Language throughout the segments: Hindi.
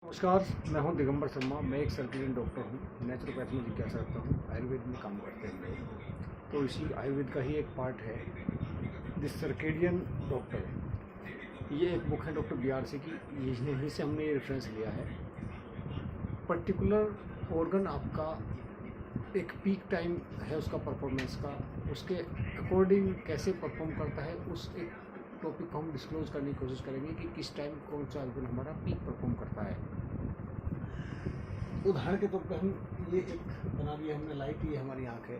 नमस्कार, मैं हूं दिगंबर शर्मा। मैं एक सर्टिफिकेट डॉक्टर हूं, नेचुरोपैथ में जिज्ञासा रखता हूं, आयुर्वेद में काम करते हैं हम लोग। तो इसी आयुर्वेद का ही एक पार्ट है द सर्केडियन डॉक्टर। ये एक बुक है डॉक्टर BRC की, यहीं से हमने ये रेफरेंस लिया है। पर्टिकुलर ऑर्गन आपका एक पीक टाइम है उसका परफॉर्मेंस का, उसके अकॉर्डिंग कैसे परफॉर्म करता है, उस एक टॉपिक को हम डिस्क्लोज करने की कोशिश करेंगे कि किस टाइम कौन सा ऑर्गन हमारा पीक परफॉर्म करता है। उदाहरण के तौर पे हम ये एक बना लिया हमने लाइट, ये हमारी आँख है,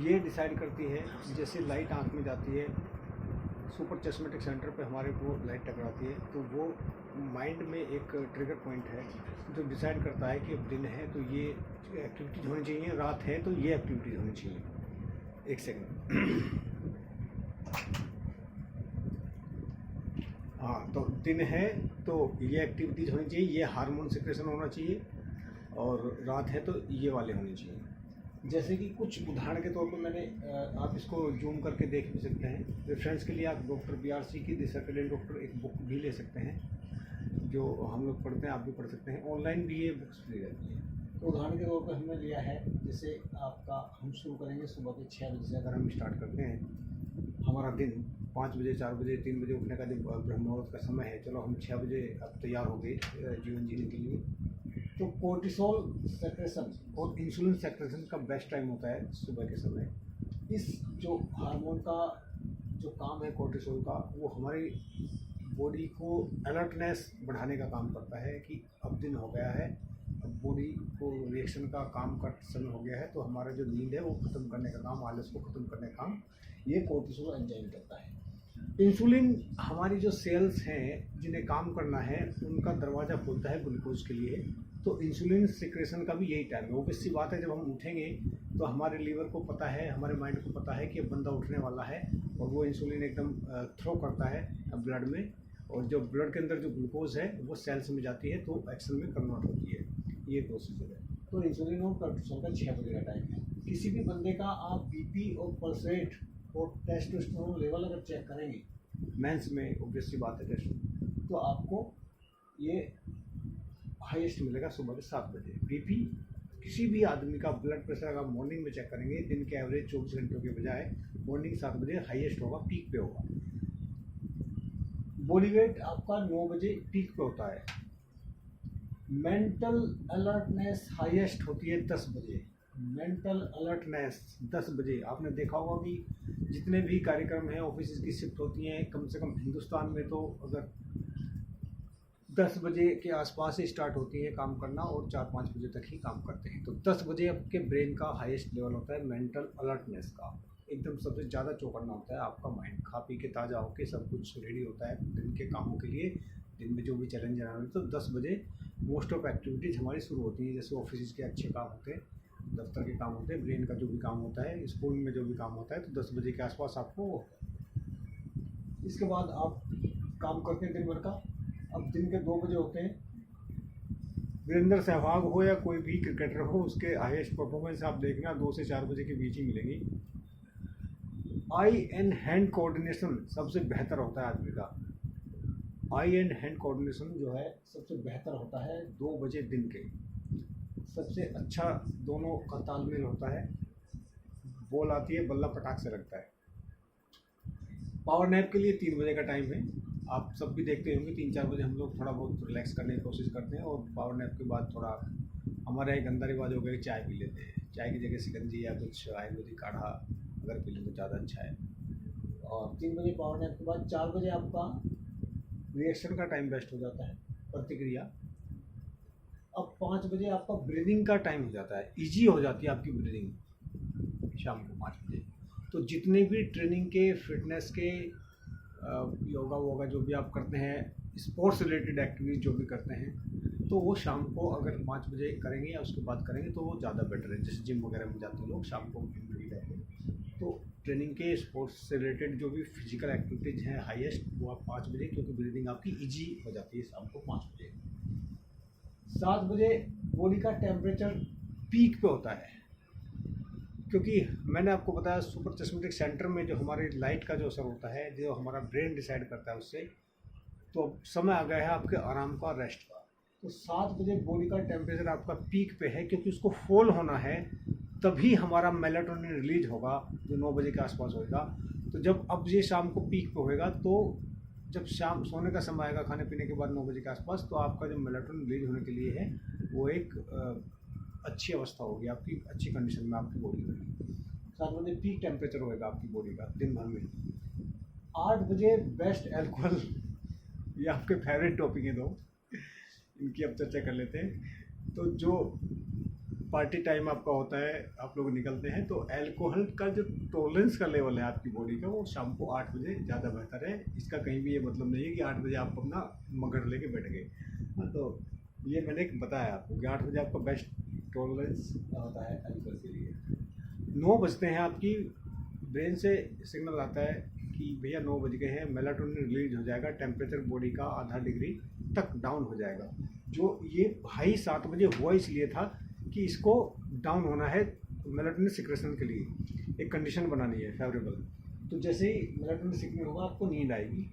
ये डिसाइड करती है जैसे लाइट आँख में जाती है, सुपर चश्मेटिक सेंटर पे हमारे को लाइट टकराती है, तो वो माइंड में एक ट्रिगर पॉइंट है जो डिसाइड करता है कि अब दिन है तो ये एक्टिविटीज़ होनी चाहिए, रात है तो ये एक्टिविटीज़ होनी चाहिए। एक सेकंड। हाँ, तो दिन है तो ये एक्टिविटीज़ होनी चाहिए, ये हार्मोन सिक्रेशन होना चाहिए, और रात है तो ये वाले होने चाहिए। जैसे कि कुछ उदाहरण के तौर पर मैंने आप इसको जूम करके देख भी सकते हैं। रेफरेंस के लिए आप डॉक्टर BRC की द सर्केडियन डॉक्टर एक बुक भी ले सकते हैं, जो हम लोग पढ़ते हैं, आप भी पढ़ सकते हैं। ऑनलाइन भी ये बुक्स मिल जाती है। तो उदाहरण के तौर पर हमने लिया है, जैसे आपका हम शुरू करेंगे सुबह के 6 बजे से। अगर हम स्टार्ट करते हैं हमारा दिन 5 बजे, 4 बजे, 3 बजे उठने का जब ब्रह्म मुहूर्त का समय है, चलो हम 6 बजे अब तैयार हो गए जीवन जीने के लिए, तो कोर्टिसोल सेक्रेशन और इंसुलिन सेक्रेशन का बेस्ट टाइम होता है सुबह के समय। इस जो हार्मोन का जो काम है कोर्टिसोल का, वो हमारी बॉडी को अलर्टनेस बढ़ाने का काम करता है कि अब दिन हो गया है, अब बॉडी को रिएक्शन का काम का समय हो गया है, तो हमारा जो नींद है वो ख़त्म करने का काम, आलस को ख़त्म करने का काम ये कोर्टिसोल एंजाइम करता है। इंसुलिन हमारी जो सेल्स हैं जिन्हें काम करना है, उनका दरवाज़ा खोलता है ग्लूकोज के लिए। तो इंसुलिन सिक्रेशन का भी यही टाइम है। ऑब्वियस सी बात है, जब हम उठेंगे तो हमारे लीवर को पता है, हमारे माइंड को पता है कि अब बंदा उठने वाला है, और वो इंसुलिन एकदम थ्रो करता है ब्लड में, और जो ब्लड के अंदर जो ग्लूकोज है वो सेल्स में जाती है तो एक्शन में कन्वर्ट होती है। ये प्रोसीजर है। तो इंसुलिन और कोर्टिसोल का 6 बजे का टाइम है। किसी भी बंदे का आप BP और पल्स रेट और टेस्टोस्टेरोन लेवल अगर चेक करेंगे मेंस में, ऑब्वियस सी बात है टेस्ट, तो आपको ये हाईएस्ट मिलेगा सुबह के 7 बजे। BP किसी भी आदमी का ब्लड प्रेशर अगर मॉर्निंग में चेक करेंगे, दिन के एवरेज 24 घंटों के बजाय मॉर्निंग 7 बजे हाईएस्ट होगा, पीक पे होगा। बॉडी वेट आपका 9 बजे पीक पे होता है। मेंटल अलर्टनेस हाईएस्ट होती है 10 बजे। मेंटल अलर्टनेस 10 बजे। आपने देखा होगा कि जितने भी कार्यक्रम हैं, ऑफिस की शिफ्ट होती हैं, कम से कम हिंदुस्तान में तो अगर 10 बजे के आसपास ही स्टार्ट होती है काम करना, और 4-5 बजे तक ही काम करते हैं। तो 10 बजे आपके ब्रेन का हाईएस्ट लेवल होता है मेंटल अलर्टनेस का। एकदम सबसे ज़्यादा चौकन्ना होता है आपका माइंड, खा पी के ताज़ा होकर सब कुछ रेडी होता है दिन के कामों के लिए, दिन में जो भी चैलेंज आना है। तो 10 बजे मोस्ट ऑफ एक्टिविटीज़ हमारी शुरू होती हैं। जैसे ऑफिस के अच्छे काम होते हैं, दफ्तर के काम होते हैं, ब्रेन का जो भी काम होता है, स्कूल में जो भी काम होता है, तो 10 बजे के आसपास आपको। इसके बाद आप काम करते हैं दिन भर का। अब दिन के 2 बजे होते हैं। वीरेंद्र सहवाग हो या कोई भी क्रिकेटर हो, उसके हाईएस्ट परफॉर्मेंस आप देखना 2 से 4 बजे के बीच ही मिलेंगी। आई एंड हैंड कोऑर्डिनेशन सबसे बेहतर होता है आदमी का। आई एंड हैंड कोऑर्डिनेशन जो है सबसे बेहतर होता है 2 बजे दिन के। सबसे अच्छा दोनों का तालमेल होता है। बॉल आती है, बल्ला पटाख से लगता है। पावर नैप के लिए 3 बजे का टाइम है। आप सब भी देखते होंगे 3-4 बजे हम लोग थोड़ा बहुत रिलैक्स करने की कोशिश करते हैं, और पावर नैप के बाद थोड़ा हमारा एक गंदा रिवाज हो गया कि चाय पी लेते हैं। चाय की जगह शिकंजी या कुछ आयुर्वेदिक काढ़ा अगर पी लें तो ज़्यादा अच्छा है। और 3 बजे पावर नैप के बाद 4 बजे आपका रिएक्शन का टाइम बेस्ट हो जाता है, प्रतिक्रिया। अब 5 बजे आपका ब्रीदिंग का टाइम हो जाता है, ईजी हो जाती है आपकी ब्रीदिंग शाम को 5 बजे। तो जितने भी ट्रेनिंग के, फिटनेस के, योगा वोगा जो भी आप करते हैं, स्पोर्ट्स रिलेटेड एक्टिविटीज जो भी करते हैं, तो वो शाम को अगर 5 बजे करेंगे या उसके बाद करेंगे तो वो ज़्यादा बेटर है। जैसे जिम वगैरह में जाते हैं लोग, शाम को जिम में भी जाते हैं, तो ट्रेनिंग के, स्पोर्ट्स से रिलेटेड जो भी फिजिकल एक्टिविटीज़ हैं हाईएस्ट, वो आप 5 बजे, क्योंकि ब्रीदिंग आपकी ईजी हो जाती है शाम को 5 बजे। 7 बजे बॉडी का टेम्परेचर पीक पे होता है, क्योंकि मैंने आपको बताया सुपर चश्मेटिक सेंटर में जो हमारे लाइट का जो असर होता है, जो हमारा ब्रेन डिसाइड करता है उससे, तो अब समय आ गया है आपके आराम का, रेस्ट का। तो 7 बजे बॉडी का टेम्परेचर आपका पीक पे है, क्योंकि उसको फॉल होना है तभी हमारा मेलाटोनिन रिलीज होगा, जो 9 बजे के आसपास होएगा। तो जब अब ये शाम को पीक पे होएगा, तो जब शाम सोने का समय आएगा खाने पीने के बाद 9 बजे के आसपास, तो आपका जो मेलाटोनिन रिलीज होने के लिए है वो एक अच्छी अवस्था होगी, आपकी अच्छी कंडीशन में आपकी बॉडी होगी। 7 बजे पीक टेम्परेचर होएगा आपकी बॉडी का दिन भर में। 8 बजे बेस्ट एल्कोहल, ये आपके फेवरेट टॉपिक है, दो इनकी अब चर्चा कर लेते हैं। तो जो पार्टी टाइम आपका होता है, आप लोग निकलते हैं, तो अल्कोहल का जो टॉलरेंस का लेवल है आपकी बॉडी का, वो शाम को 8 बजे ज़्यादा बेहतर है। इसका कहीं भी ये मतलब नहीं है कि 8 बजे आप अपना मगड़ लेके बैठ गए। हाँ, तो ये मैंने बताया आपको कि 8 बजे आपका बेस्ट टॉलरेंस होता है अल्कोहल के लिए। 9 बजते हैं, आपकी ब्रेन से सिग्नल आता है कि भैया 9 बज गए हैं, मेलाटोनिन रिलीज हो जाएगा, टेम्परेचर बॉडी का आधा डिग्री तक डाउन हो जाएगा। जो ये हाई 7 बजे हुआ इसलिए था कि इसको डाउन होना है मेलाटोनिन सिक्रेशन के लिए, एक कंडीशन बनानी है फेवरेबल। तो जैसे ही मेलाटोनिन सिक्रेशन होगा, आपको नींद आएगी,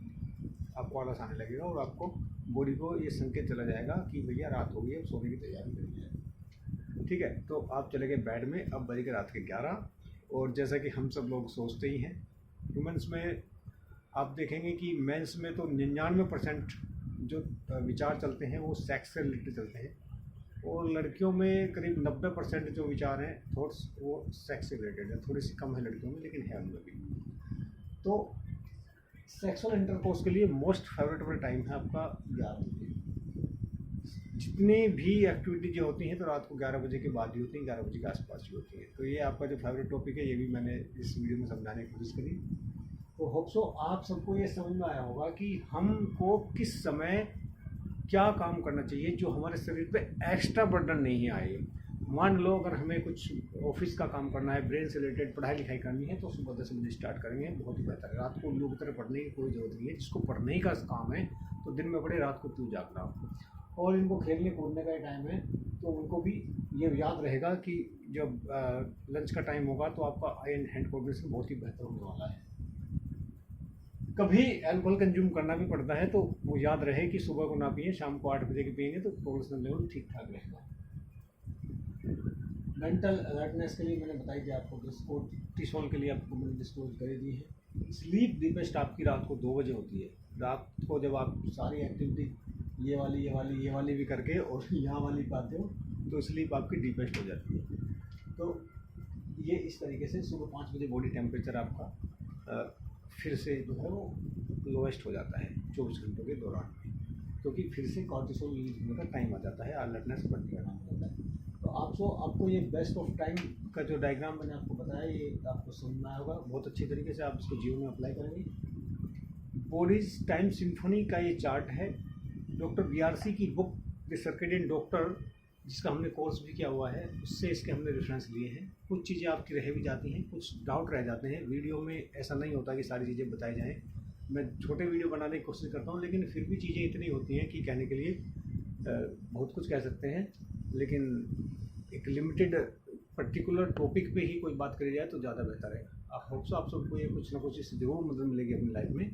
आपको आलस आने लगेगा और आपको बॉडी को ये संकेत चला जाएगा कि भैया रात हो गई है, सोने की तैयारी करनी है। ठीक है, तो आप चले गए बेड में, अब बज गए रात के 11। और जैसा कि हम सब लोग सोचते ही हैं, ह्यूमन्स में आप देखेंगे कि मेंस में तो 99% जो विचार चलते हैं वो सेक्स से रिलेटेड चलते हैं, और लड़कियों में करीब 90% जो विचार हैं थॉट्स वो सेक्स से रिलेटेड है। थोड़ी सी कम है लड़कियों में, लेकिन है उनमें भी। तो सेक्सुअल इंटरकोर्स के लिए मोस्ट फेवरेटेबल टाइम है आपका 11 बजे। जितनी भी एक्टिविटी जो होती हैं तो रात को 11 बजे के बाद ही होती हैं, 11 बजे के आसपास ही होती हैं। तो ये आपका जो फेवरेट टॉपिक है, ये भी मैंने इस वीडियो में समझाने की कोशिश करी। तो होप सो आप सबको ये समझ में आया होगा कि हमको किस समय क्या काम करना चाहिए जो हमारे शरीर पे एक्स्ट्रा बर्डन नहीं आए। मान लो अगर हमें कुछ ऑफिस का काम करना है, ब्रेन से रिलेटेड पढ़ाई लिखाई करनी है, तो सुबह 10 बजे स्टार्ट करेंगे, बहुत ही बेहतर है। रात को उल्लू की तरह पढ़ने की कोई ज़रूरत नहीं है। जिसको पढ़ने का काम है तो दिन में पढ़े, रात को क्यों जागना हो। और इनको खेलने कूदने का टाइम है, तो उनको भी ये याद रहेगा कि जब लंच का टाइम होगा तो आपका आई एंड हैंड कोऑर्डिनेशन बहुत ही बेहतर होने वाला है। कभी अल्कोहल कंज्यूम करना भी पड़ता है, तो वो याद रहे कि सुबह को ना पिए, शाम को 8 बजे के पिएंगे तो कोलेस्ट्रॉल लेवल ठीक ठाक रहेगा। मेंटल अलर्टनेस के लिए मैंने बताई थी आपको, कोर्टिसोल के लिए आपको मैंने डिस्क्लोज कर दी है। स्लीप डीपेस्ट आपकी रात को 2 बजे होती है। रात को जब आप सारी एक्टिविटी ये वाली भी करके और यहाँ वाली पाते हो, तो स्लीप आपकी डीपेस्ट हो जाती है। तो ये इस तरीके से सुबह 5 बजे बॉडी टेम्परेचर आपका फिर से जो है वो लोएस्ट हो जाता है 24 घंटों के दौरान, क्योंकि फिर से कॉर्टिसोल रिलीज होने का टाइम आ जाता है, अलर्टनेस बढ़ने का टाइम हो जाता है। तो आपको ये बेस्ट ऑफ टाइम का जो डायग्राम मैंने आपको बताया, ये आपको समझ में आया होगा। बहुत अच्छी तरीके से आप इसको जीवन में अप्लाई करेंगे। बॉडीज टाइम सिम्फनी का ये चार्ट है, डॉक्टर बीआरसी की बुक द सर्केडियन डॉक्टर, जिसका हमने कोर्स भी किया हुआ है, उससे इसके हमने रेफरेंस लिए हैं। कुछ चीज़ें आपकी रह भी जाती हैं, कुछ डाउट रह जाते हैं। वीडियो में ऐसा नहीं होता कि सारी चीज़ें बताई जाएँ, मैं छोटे वीडियो बनाने की कोशिश करता हूँ, लेकिन फिर भी चीज़ें इतनी होती हैं कि कहने के लिए बहुत कुछ कह सकते हैं, लेकिन एक लिमिटेड पर्टिकुलर टॉपिक पे ही कोई बात करी जाए तो ज़्यादा बेहतर है। आप होप सो आप सबको ये कुछ ना कुछ इससे ज़रूर मदद मिलेगी अपनी लाइफ में,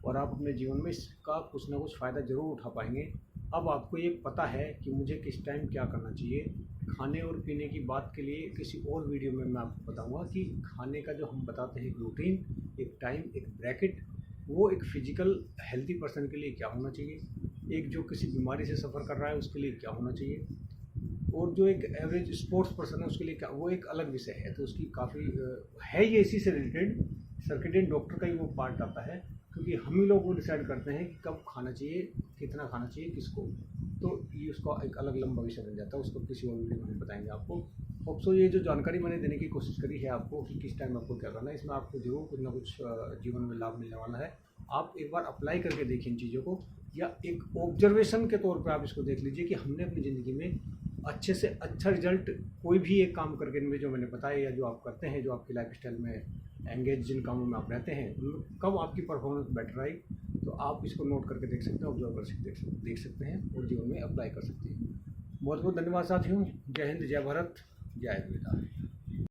और आप अपने जीवन में इसका कुछ ना कुछ फ़ायदा ज़रूर उठा पाएंगे। अब आपको ये पता है कि मुझे किस टाइम क्या करना चाहिए। खाने और पीने की बात के लिए किसी और वीडियो में मैं आपको बताऊंगा कि खाने का जो हम बताते हैं एक रूटीन, एक टाइम, एक ब्रैकेट, वो एक फिजिकल हेल्थी पर्सन के लिए क्या होना चाहिए, एक जो किसी बीमारी से सफ़र कर रहा है उसके लिए क्या होना चाहिए, और जो एक एवरेज स्पोर्ट्स पर्सन है उसके लिए क्या, वो एक अलग विषय है। तो उसकी काफ़ी है ये इसी से रिलेटेड, सर्केडियन डॉक्टर का ही वो पार्ट आता है, क्योंकि हम ही लोग वो डिसाइड करते हैं कि कब खाना चाहिए, कितना खाना चाहिए, किसको। तो ये उसका एक अलग लंबा विषय बन जाता है, उसको किसी और वीडियो में हम बताएंगे आपको। होप सो ये जो जानकारी मैंने देने की कोशिश करी है आपको कि किस टाइम आपको क्या करना है, इसमें आपको जरूर कुछ ना कुछ जीवन में लाभ मिलने वाला है। आप एक बार अप्लाई करके देखिए इन चीज़ों को, या एक ऑब्जर्वेशन के तौर पर आप इसको देख लीजिए कि हमने अपनी ज़िंदगी में अच्छे से अच्छा रिजल्ट कोई भी एक काम करके इनमें जो मैंने बताया, या जो आप करते हैं, जो आपकी लाइफ स्टाइल में एंगेज जिन कामों में आप रहते हैं, कब आपकी परफॉर्मेंस बेटर आई, तो आप इसको नोट करके देख सकते हैं, ऑब्जर्व कर देख सकते हैं और जीवन में अप्लाई कर सकते हैं। बहुत बहुत धन्यवाद साथियों। जय हिंद, जय भारत, जय विविधता।